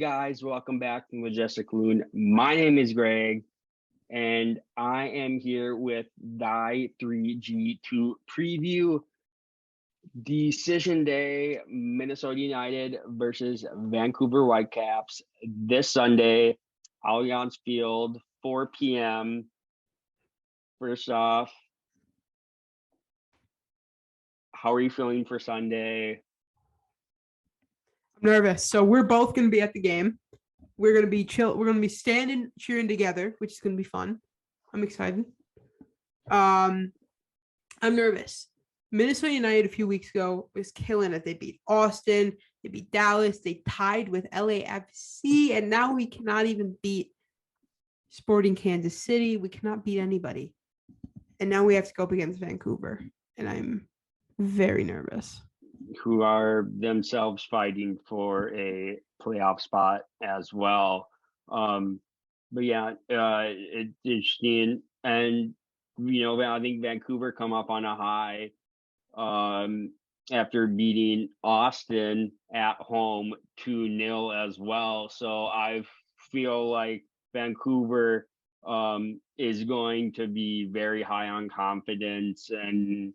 guys, welcome back to Majestic Loon. My name is Greg, and I am here with Thy3G to preview Decision Day Minnesota United versus Vancouver Whitecaps this Sunday, Allianz Field, 4 p.m. First off, how are you feeling for Sunday? I'm nervous. So we're both going to be at the game. We're going to be chill. We're going to be standing, cheering together, which is going to be fun. I'm excited. I'm nervous. Minnesota United a few weeks ago was killing it. They beat Austin. They beat Dallas. They tied with LAFC. And now we cannot even beat Sporting Kansas City. We cannot beat anybody. And now we have to go up against Vancouver. And I'm very nervous. Who are themselves fighting for a playoff spot as well. But yeah, it's interesting. And, I think Vancouver come up on a high after beating Austin at home 2-0 as well. So I feel like Vancouver is going to be very high on confidence. And,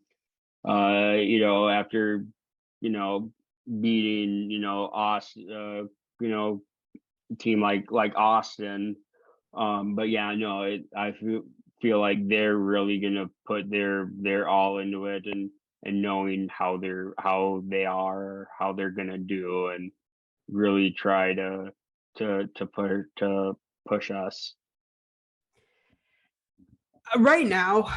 after beating, Austin, team like Austin. But yeah, no, I feel like they're really gonna put their all into it and knowing how they're gonna do and really try to push us. Right now,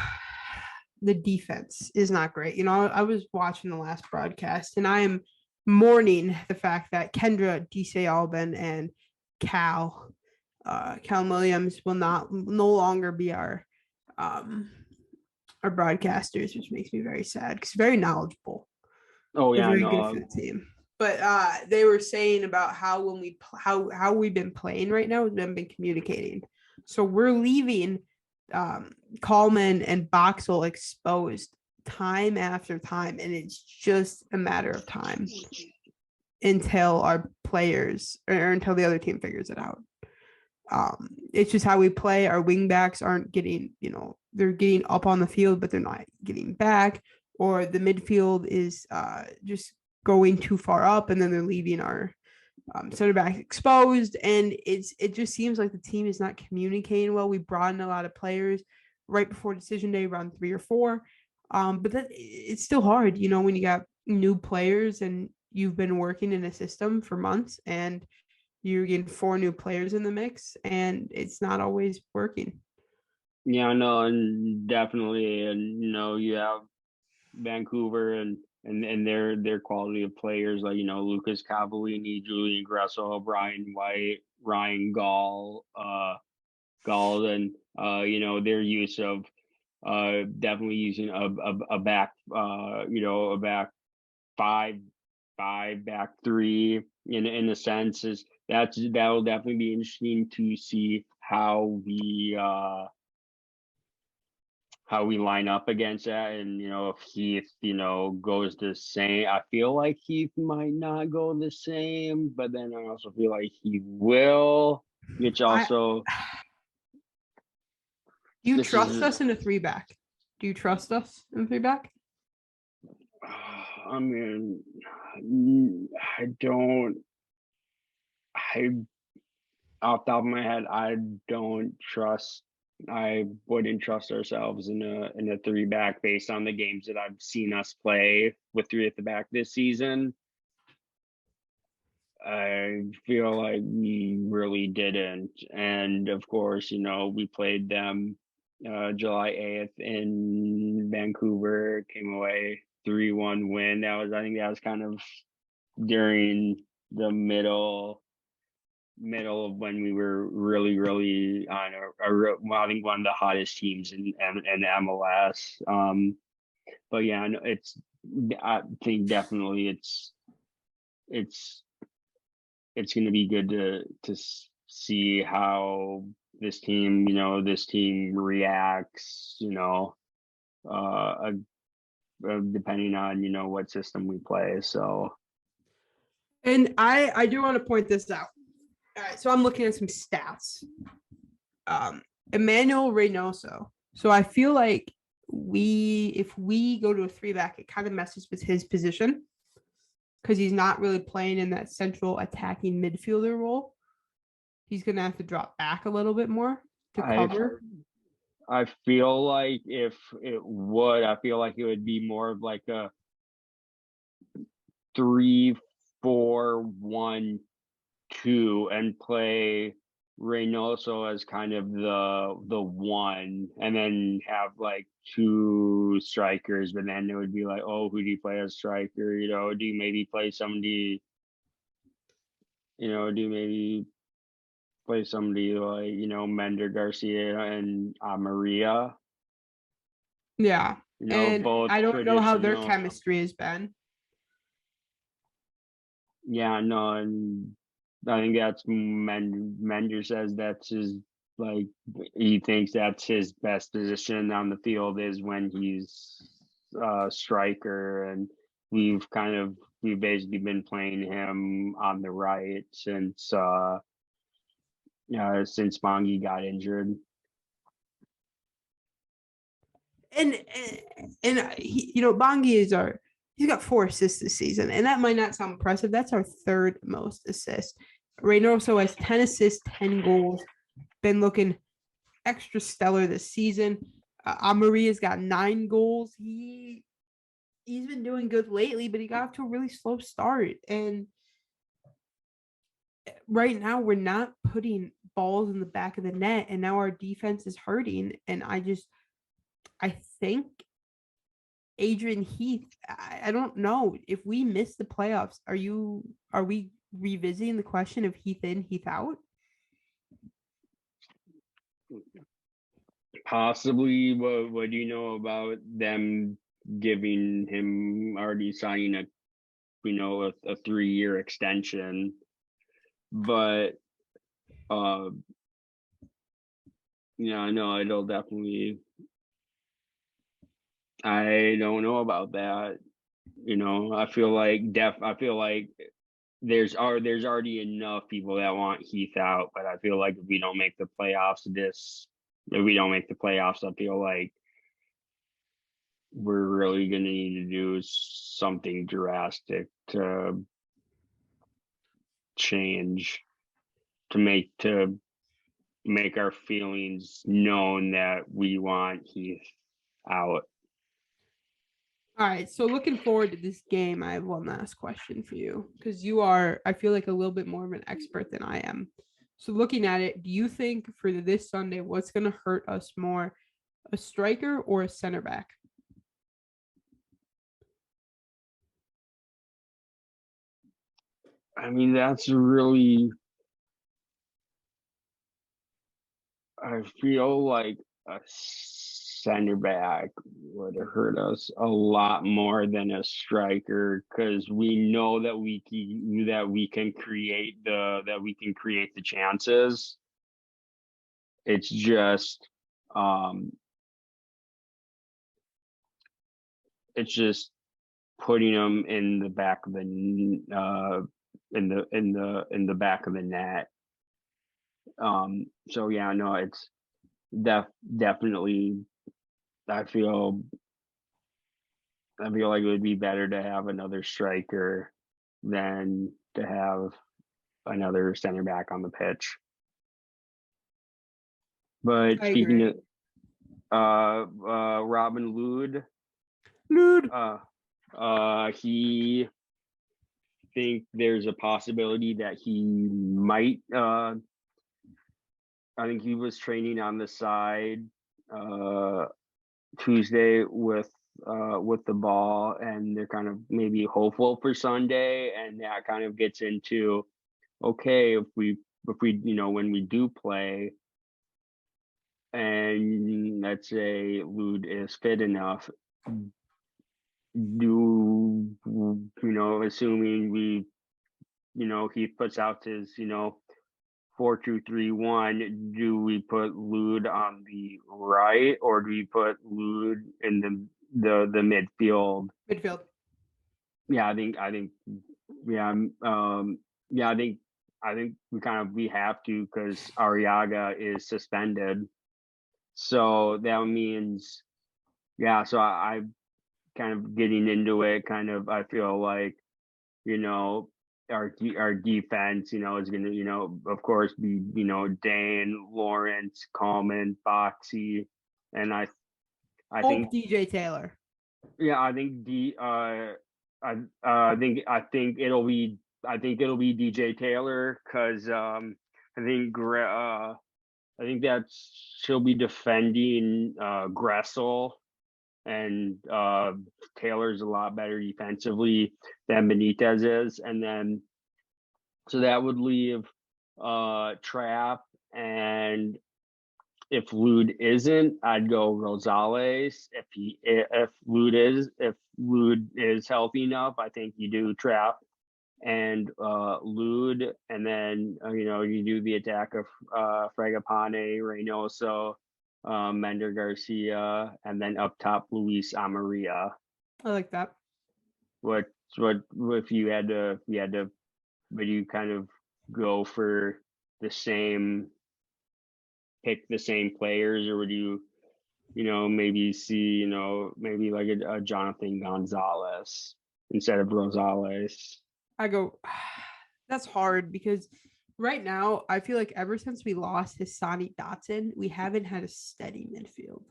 the defense is not great. I was watching the last broadcast and I am mourning the fact that Kendra Albin and Cal Williams will no longer be our broadcasters, which makes me very sad because very knowledgeable. Oh yeah, very good for the team. But they were saying about how how we've been playing right now, we've been communicating. So we're leaving Coleman and Boxall exposed time after time, and it's just a matter of time until our players or until the other team figures it out. It's just how we play. Our wingbacks aren't getting, they're getting up on the field, but they're not getting back, or the midfield is just going too far up, and then they're leaving our center back exposed, and it just seems like the team is not communicating well. We brought in a lot of players right before decision day, around 3 or 4, but it's still hard, when you got new players and you've been working in a system for months and you're getting 4 new players in the mix, and it's not always working. Yeah, no, and definitely, and you have Vancouver and their quality of players like Lucas Cavallini, Julian Gresso, Brian White, Ryan Gall, and their use of definitely using a back a back 5, back 3 in a sense is that'll definitely be interesting to see how we line up against that. And if Heath goes the same, I feel like Heath might not go the same, but then I also feel like he will, which also do you trust us in a 3-back? Do you trust us in 3-back? I mean, I don't. Off the top of my head, I wouldn't trust ourselves in a 3-back based on the games that I've seen us play with 3 at the back this season. I feel like we really didn't. And of course, we played them July 8th in Vancouver, came away 3-1 win. I think that was kind of during the middle of when we were really on I think one of the hottest teams in MLS. But yeah, I think definitely it's going to be good to see how this team reacts, depending on what system we play. So, and I do want to point this out. All right, so I'm looking at some stats. Emmanuel Reynoso. So I feel like if we go to a 3-back, it kind of messes with his position because he's not really playing in that central attacking midfielder role. He's gonna have to drop back a little bit more to cover. I feel like if it would, I feel like it would be more of like a 3-4-1-2 and play Reynoso as kind of the one, and then have like two strikers. But then it would be like, oh, who do you play as striker? Do you maybe play somebody? Do you maybe play somebody like Mender Garcia and Maria? Yeah, and Both I don't know how their traditional. chemistry has been. Yeah, no, and I think that's Mender says that's his, like, he thinks that's his best position on the field is when he's striker, and we've basically been playing him on the right since Bongi got injured. And Bongi he's got 4 assists this season, and that might not sound impressive. That's our 3rd most assists. Reynoso has 10 assists, 10 goals. Been looking extra stellar this season. Amaria's got 9 goals. He's been doing good lately, but he got off to a really slow start. And right now, we're not putting balls in the back of the net, and now our defense is hurting. And I think Adrian Heath, I don't know if we miss the playoffs. Are we revisiting the question of Heath in, Heath out? Possibly. What do you know about them giving him already signing a 3-year extension? But no, it'll definitely. I don't know about that. I feel like there's already enough people that want Heath out, but I feel like if we don't make the playoffs, I feel like we're really going to need to do something drastic to change, to make our feelings known that we want Heath out. All right, so looking forward to this game, I have one last question for you because you are, I feel like, a little bit more of an expert than I am. So looking at it, do you think for this Sunday, what's going to hurt us more, a striker or a center back? I mean, that's really, I feel like a center back would hurt us a lot more than a striker, because we know that we can create the chances. It's just putting them in the back of the in the back of the net. So yeah, no, it's definitely. I feel like it would be better to have another striker than to have another center back on the pitch. But speaking of Robin Lood, he think there's a possibility that he might. I think he was training on the side Tuesday with the ball, and they're kind of maybe hopeful for Sunday, and that kind of gets into, okay, if we when we do play, and let's say Lud is fit enough, assuming we he puts out his 4-2-3-1, do we put Lud on the right, or do we put Lud in the midfield? Midfield. Yeah, I think I think we have to because Arriaga is suspended. So that means, yeah. So I kind of getting into it. Kind of, I feel like, you know, our defense, is going to, of course, be, Dane, Lawrence, Coleman, Boxy, and I Hope think, DJ Taylor. yeah, I think I think it'll be DJ Taylor because I think that she'll be defending Gressel, and Taylor's a lot better defensively than Benitez is, and then so that would leave Trap, and if Lude isn't, I'd go Rosales. If Lude is healthy enough, I think you do Trap and Lude, and then you do the attack of Fragapane, Reynoso, Mender Garcia, and then up top Luis Amaria. I like that. What if you had to would you kind of go for pick the same players, or would you maybe see maybe like a Jonathan Gonzalez instead of Rosales? I go, that's hard because right now I feel like ever since we lost Hassani Dotson, we haven't had a steady midfield.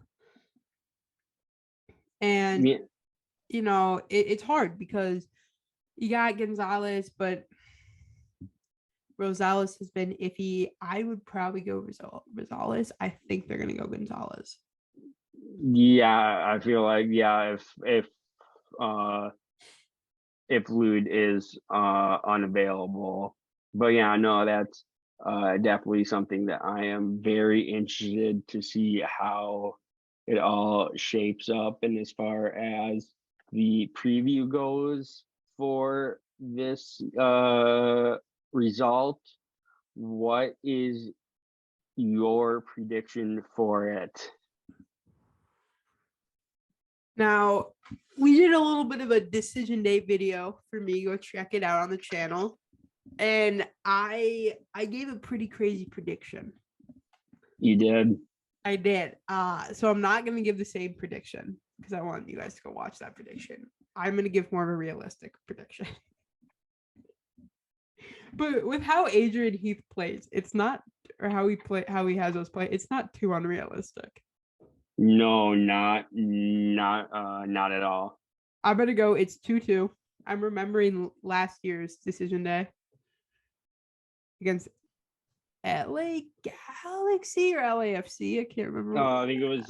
And Yeah. it's hard because you got Gonzalez, but Rosales has been iffy. I would probably go Rosales. I think they're gonna go Gonzalez. Yeah, I feel like if Lude is unavailable. But yeah, no, that's definitely something that I am very interested to see how it all shapes up. And as far as the preview goes for this result, what is your prediction for it? Now, we did a little bit of a decision day video for me. Go check it out on the channel. And I gave a pretty crazy prediction. You did? I did. So I'm not going to give the same prediction because I want you guys to go watch that prediction. I'm going to give more of a realistic prediction. But with how Adrian Heath plays, it's not, or how he has us play, it's not too unrealistic. No, not at all. I'm gonna go. It's 2-2. I'm remembering last year's decision day against LA Galaxy or LAFC. I can't remember. I think it was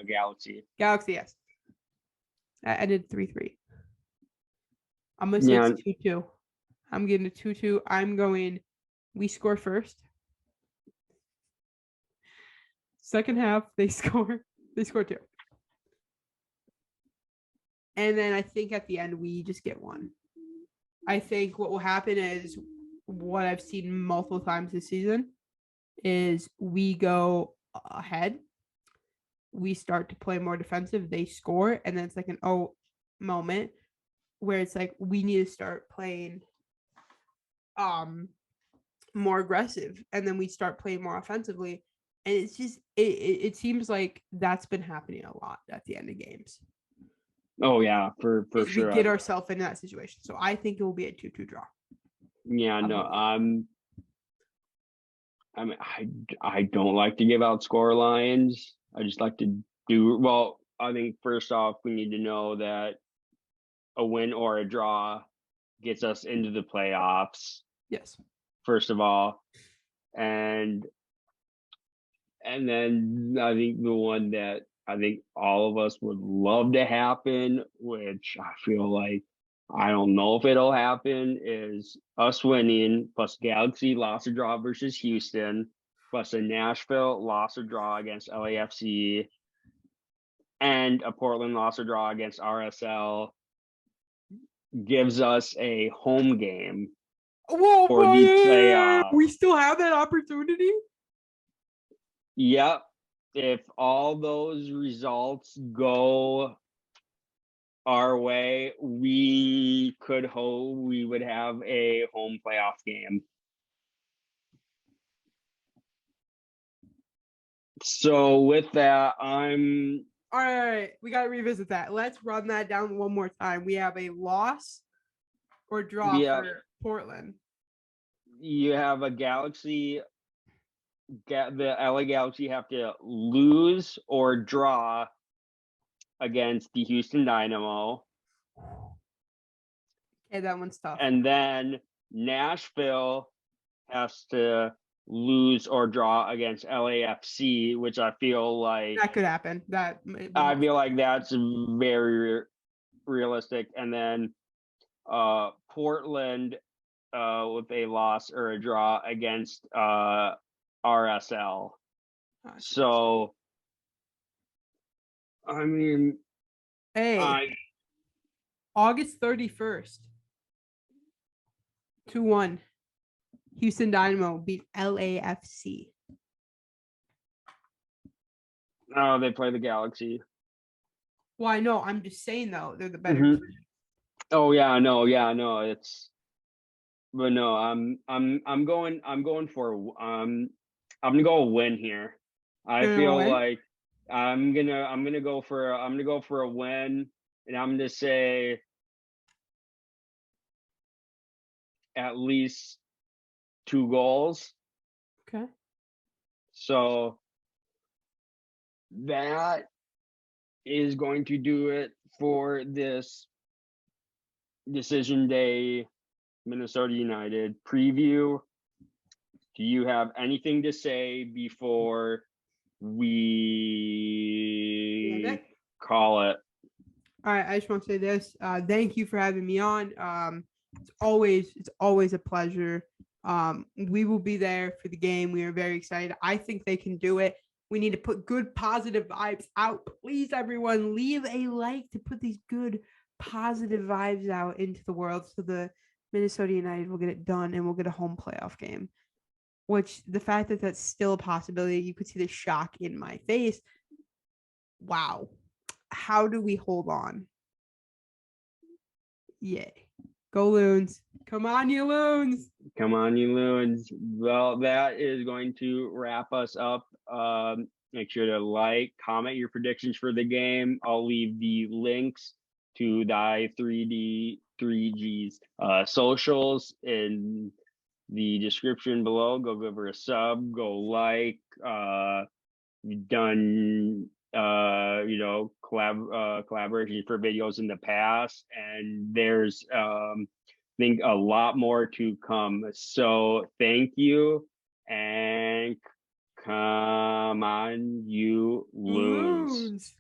Galaxy. Galaxy, yes. I did 3-3. I'm gonna say it's 2-2. I'm getting a 2-2. I'm going. We score first. Second half, they score 2. And then I think at the end, we just get 1. I think what will happen is what I've seen multiple times this season is we go ahead. We start to play more defensive. They score. And then it's like an moment where it's like we need to start playing more aggressive. And then we start playing more offensively. And it's just, it seems like that's been happening a lot at the end of games. Oh, yeah, for sure. We get ourselves in that situation. So I think it will be a 2-2 draw. Yeah, no, I mean, I don't like to give out score lines. I just like to I think first off, we need to know that a win or a draw gets us into the playoffs. Yes. First of all. And then I think the one that I think all of us would love to happen, which I feel like I don't know if it'll happen, is us winning plus Galaxy loss or draw versus Houston, plus a Nashville loss or draw against LAFC, and a Portland loss or draw against RSL gives us a home game for the playoffs. We still have that opportunity? Yep. If all those results go our way, we could hope we would have a home playoff game. So with that, I'm All right, we got to revisit that. Let's run that down one more time. We have a loss or draw for Portland. You have a Galaxy. The LA Galaxy have to lose or draw against the Houston Dynamo. Okay, that one's tough. And then Nashville has to lose or draw against LAFC, which I feel like that could happen. I feel like that's very realistic. And then Portland with a loss or a draw against RSL. So I mean, hey, August 31st, 2-1. Houston Dynamo beat LAFC. Oh, they play the Galaxy. Well, I know. I'm just saying though, they're the better team. Oh yeah, no. It's, but no, I'm going for I'm gonna go win here. I feel like I'm gonna go for a win, and I'm gonna say at least 2 goals. Okay. So that is going to do it for this Decision Day Minnesota United preview. Do you have anything to say before we call it? All right, I just want to say this. Thank you for having me on. It's always a pleasure. We will be there for the game. We are very excited. I think they can do it. We need to put good positive vibes out. Please, everyone, leave a like to put these good positive vibes out into the world so the Minnesota United will get it done and we'll get a home playoff game. Which the fact that that's still a possibility, you could see the shock in my face. Wow. How do we hold on? Yay. Go Loons. Come on, you Loons. Come on, you Loons. Well, that is going to wrap us up. Make sure to like, comment your predictions for the game. I'll leave the links to Thy3G's socials in the description below. Go give her a sub, go like. We've done collaborations for videos in the past, and there's I think a lot more to come. So thank you, and come on, you Loons.